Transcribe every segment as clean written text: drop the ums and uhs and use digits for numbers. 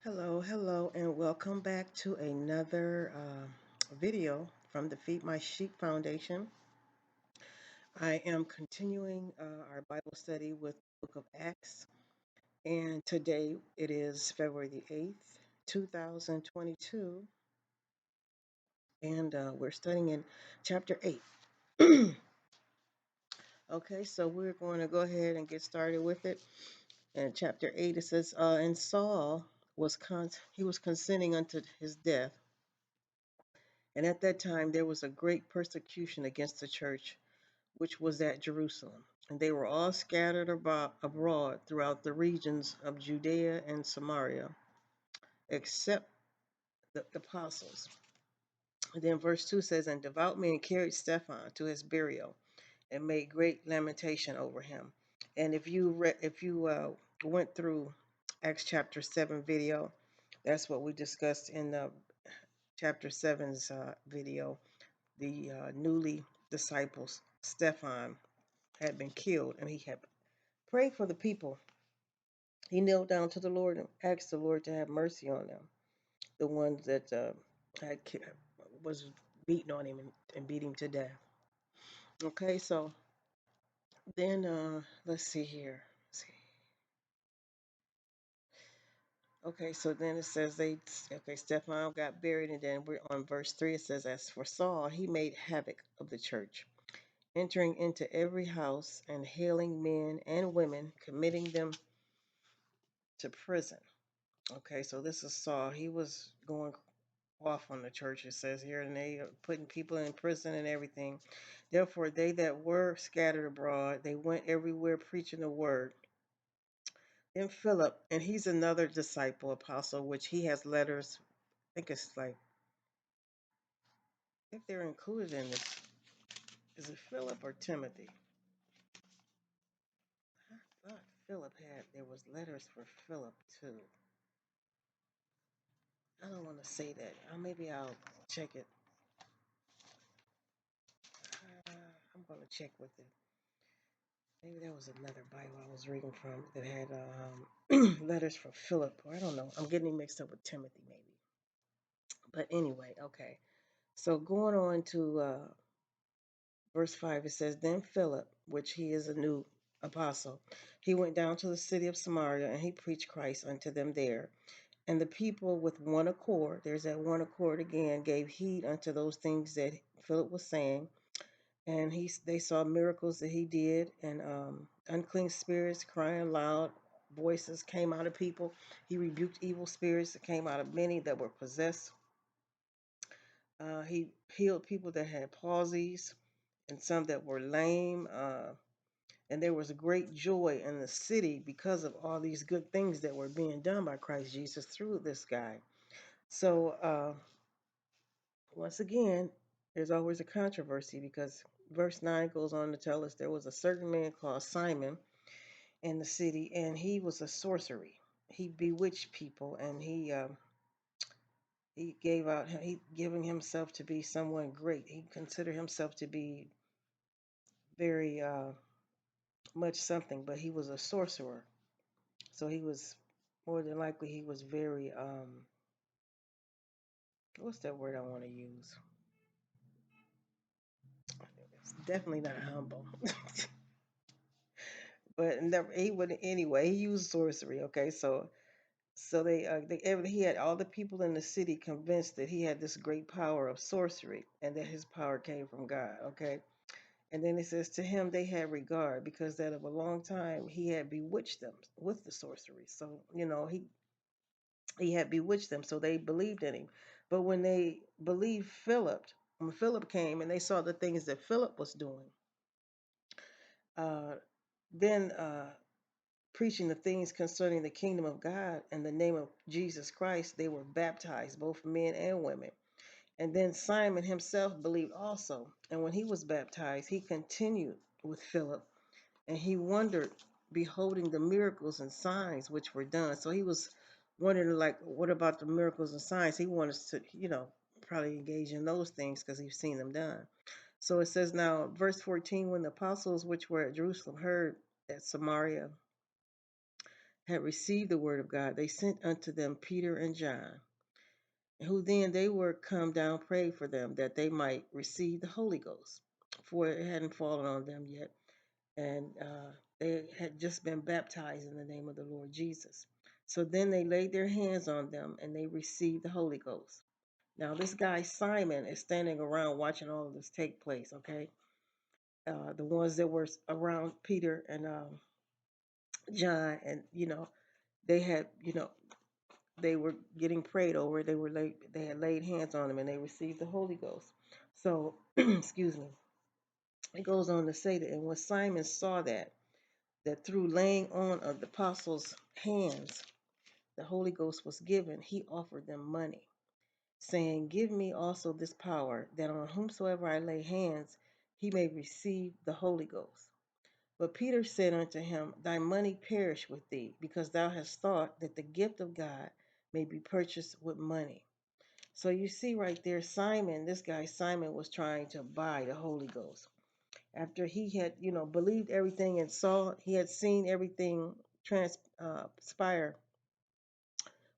Hello, and welcome back to another video from the Feed My Sheep Foundation. I am continuing our Bible study with the book of Acts, and today it is February the 8th, 2022, and we're studying in chapter 8. Okay, so we're going to go ahead and get started with it. In chapter 8, it says, And Saul he was consenting unto his death. And at that time, there was a great persecution against the church, which was at Jerusalem. And they were all scattered abroad throughout the regions of Judea and Samaria, except the apostles. And then verse 2 says, And devout men carried Stephen to his burial and made great lamentation over him. And if you went through Acts chapter 7 video, that's what we discussed in the chapter 7's video. The newly disciples, Stephan, had been killed, and he had prayed for the people. He knelt down to the Lord and asked the Lord to have mercy on them, the ones that had was beating on him and beat him to death. Okay, so then let's see here. Okay, so then it says Stephan got buried, and then we're on verse 3. It says, As for Saul, he made havoc of the church, entering into every house and hailing men and women, committing them to prison. Okay, so this is Saul. He was going off on the church, it says here, and they are putting people in prison and everything. Therefore, they that were scattered abroad, they went everywhere preaching the word. Then Philip, and he's another disciple, apostle, which he has letters. I think it's like, if they're included in this, is it Philip or Timothy? I thought there was letters for Philip too. I don't want to say that. Maybe I'll check it. I'm going to check with it. Maybe there was another Bible I was reading from that had letters for Philip, or I don't know. I'm getting mixed up with Timothy, maybe. But anyway, okay. So going on to verse 5, it says, Then Philip, which he is a new apostle, he went down to the city of Samaria, and he preached Christ unto them there. And the people with one accord, there's that one accord again, gave heed unto those things that Philip was saying. And they saw miracles that he did, and unclean spirits crying loud voices came out of people. He rebuked evil spirits that came out of many that were possessed. He healed people that had palsies and some that were lame. And there was a great joy in the city because of all these good things that were being done by Christ Jesus through this guy. So once again, there's always a controversy, because verse 9 goes on to tell us there was a certain man called Simon in the city, and he was a sorcery. He bewitched people, and he giving himself to be someone great. He considered himself to be very much something, but he was a sorcerer. So he was, more than likely, he was very what's that word I want to use? It's definitely not humble. But never, he would anyway. He used sorcery. Okay, so he had all the people in the city convinced that he had this great power of sorcery and that his power came from God. Okay, and then it says, to him they had regard, because that of a long time he had bewitched them with the sorcery. So he had bewitched them, so they believed in him. But when they believed Philip, when Philip came and they saw the things that Philip was doing, uh, then preaching the things concerning the kingdom of God and the name of Jesus Christ, they were baptized, both men and women. And then Simon himself believed also. And when he was baptized, he continued with Philip, and he wondered, beholding the miracles and signs which were done. So he was wondering, like, what about the miracles and signs? He wanted to, probably engage in those things because he's seen them done. So it says now, verse 14, when the apostles which were at Jerusalem heard that Samaria had received the word of God, they sent unto them Peter and John, who then they were come down, prayed for them that they might receive the Holy Ghost, for it hadn't fallen on them yet, and they had just been baptized in the name of the Lord Jesus. So then they laid their hands on them and they received the Holy Ghost. Now, this guy Simon is standing around watching all of this take place, okay? The ones that were around Peter and John, and they had, they were getting prayed over. They had laid hands on them, and they received the Holy Ghost. So, excuse me. It goes on to say that, and when Simon saw that through laying on of the apostles' hands, the Holy Ghost was given, he offered them money, saying, "Give me also this power, that on whomsoever I lay hands, he may receive the Holy Ghost." But Peter said unto him, Thy money perish with thee, because thou hast thought that the gift of God may be purchased with money. So you see right there, Simon, this guy Simon was trying to buy the Holy Ghost. After he had, believed everything and he had seen everything transpire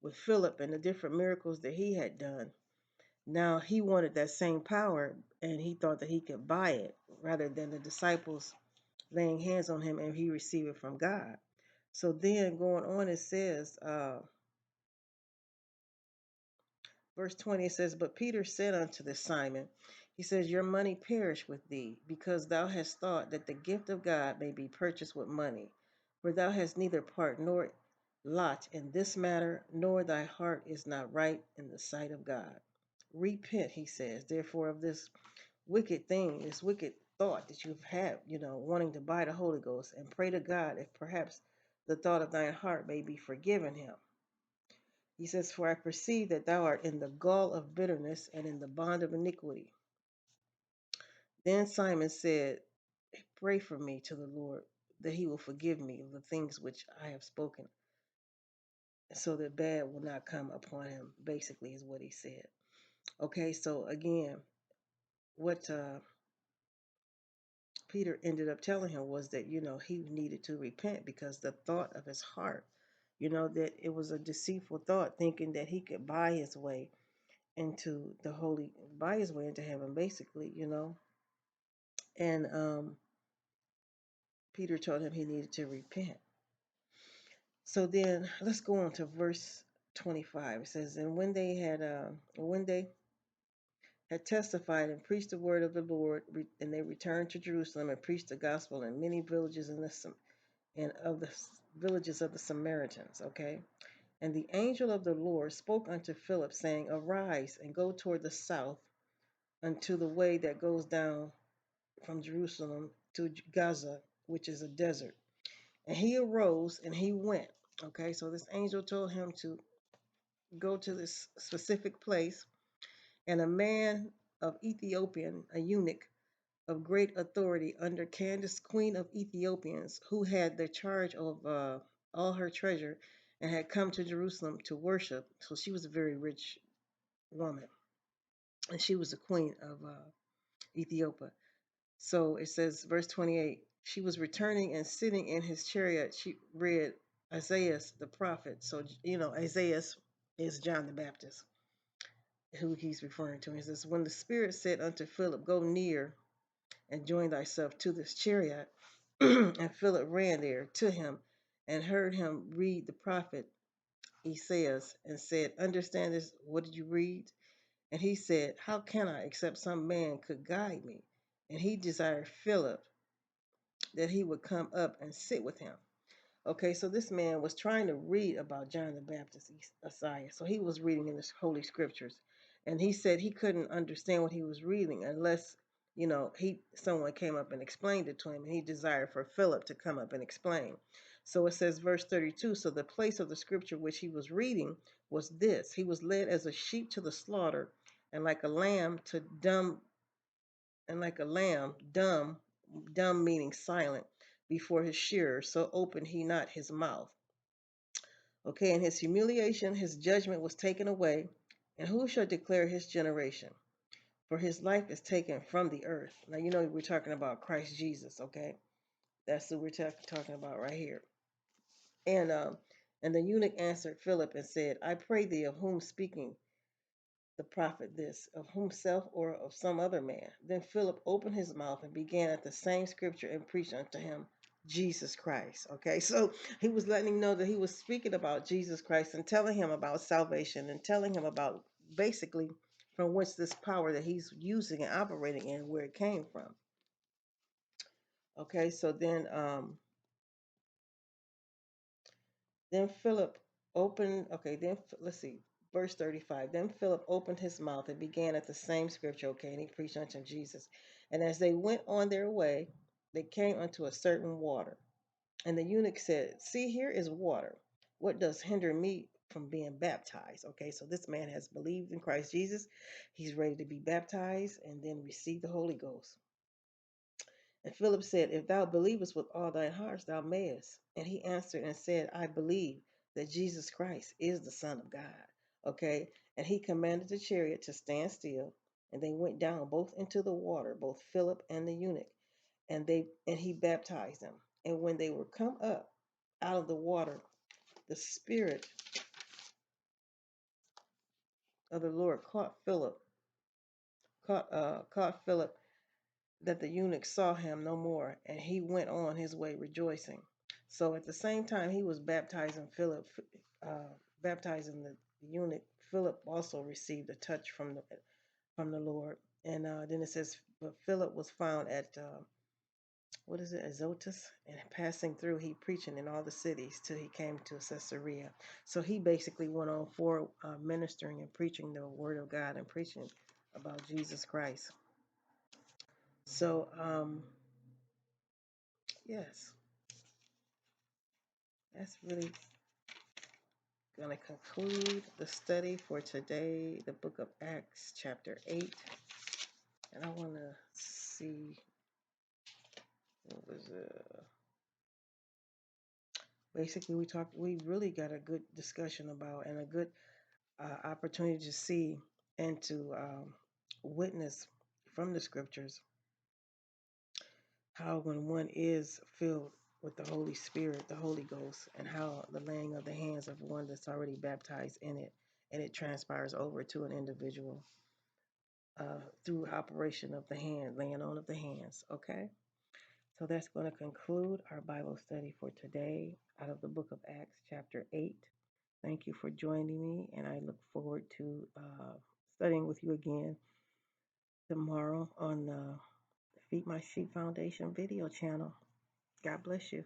with Philip and the different miracles that he had done. Now he wanted that same power, and he thought that he could buy it rather than the disciples laying hands on him and he received it from God. So then going on, it says, verse 20, it says, But Peter said unto the Simon, he says, Your money perish with thee, because thou hast thought that the gift of God may be purchased with money. For thou hast neither part nor lot in this matter, nor thy heart is not right in the sight of God. Repent, he says, therefore, of this wicked thing, this wicked thought that you've had, wanting to buy the Holy Ghost, and pray to God if perhaps the thought of thine heart may be forgiven him. He says, For I perceive that thou art in the gall of bitterness and in the bond of iniquity. Then Simon said, Pray for me to the Lord, that he will forgive me of the things which I have spoken, so that bad will not come upon him, basically, is what he said. Okay, so again, what Peter ended up telling him was that, he needed to repent because the thought of his heart, that it was a deceitful thought, thinking that he could buy his way buy his way into heaven, basically, And Peter told him he needed to repent. So then let's go on to verse 25. It says, And when they had testified and preached the word of the Lord, and they returned to Jerusalem and preached the gospel in many villages of the villages of the Samaritans. Okay. And the angel of the Lord spoke unto Philip, saying, Arise and go toward the south unto the way that goes down from Jerusalem to Gaza, which is a desert. And he arose and he went. Okay, so this angel told him to go to this specific place, and a man of Ethiopian, a eunuch of great authority under Candace, queen of Ethiopians, who had the charge of all her treasure and had come to Jerusalem to worship. So she was a very rich woman, and she was the queen of Ethiopia. So it says, verse 28, she was returning and sitting in his chariot. She read Isaiah the prophet. So, Isaiah is John the Baptist, who he's referring to. He says, When the Spirit said unto Philip, Go near and join thyself to this chariot. And Philip ran there to him and heard him read the prophet Isaiah and said, Understand this? What did you read? And he said, How can I, except some man could guide me? And he desired Philip that he would come up and sit with him. Okay, so this man was trying to read about John the Baptist, Messiah. So he was reading in the Holy Scriptures, and he said he couldn't understand what he was reading unless, someone came up and explained it to him, and he desired for Philip to come up and explain. So it says, verse 32. So the place of the Scripture which he was reading was this: He was led as a sheep to the slaughter, and like a lamb to dumb and like a lamb, dumb meaning silent, before his shearer, so opened he not his mouth. Okay, in his humiliation, his judgment was taken away. And who shall declare his generation? For his life is taken from the earth. Now, we're talking about Christ Jesus, okay? That's who we're talking about right here. And And the eunuch answered Philip and said, I pray thee, of whom speaking the prophet this, of himself or of some other man? Then Philip opened his mouth and began at the same scripture and preached unto him Jesus Christ. Okay, so he was letting him know that he was speaking about Jesus Christ and telling him about salvation and telling him about basically from whence this power that he's using and operating in, where it came from. Okay, so then Philip opened, okay, let's see, verse 35. Then Philip opened his mouth and began at the same scripture, okay, and he preached unto Jesus. And as they went on their way, they came unto a certain water. And the eunuch said, see, here is water. What does hinder me from being baptized? Okay, so this man has believed in Christ Jesus. He's ready to be baptized and then receive the Holy Ghost. And Philip said, if thou believest with all thy heart, thou mayest. And he answered and said, I believe that Jesus Christ is the Son of God. Okay. And he commanded the chariot to stand still. And they went down both into the water, both Philip and the eunuch. And he baptized them. And when they were come up out of the water, the Spirit of the Lord caught Philip, that the eunuch saw him no more, and he went on his way rejoicing. So at the same time he was baptizing uh, baptizing the eunuch, Philip also received a touch from the Lord. And then it says, but Philip was found at what is it, Azotus, and passing through, he preaching in all the cities till he came to Caesarea. So he basically went on for ministering and preaching the word of God and preaching about Jesus Christ. So yes, that's really going to conclude the study for today, the book of Acts, chapter 8. And I want to see what was basically we really got a good discussion about and a good opportunity to see and to witness from the scriptures how when one is filled with the Holy Spirit, the Holy Ghost, and how the laying of the hands of one that's already baptized in it, and it transpires over to an individual through operation of the hand, laying on of the hands. Okay, so that's going to conclude our Bible study for today out of the book of Acts, chapter 8. Thank you for joining me, and I look forward to studying with you again tomorrow on the Feed My Sheep Foundation video channel. God bless you.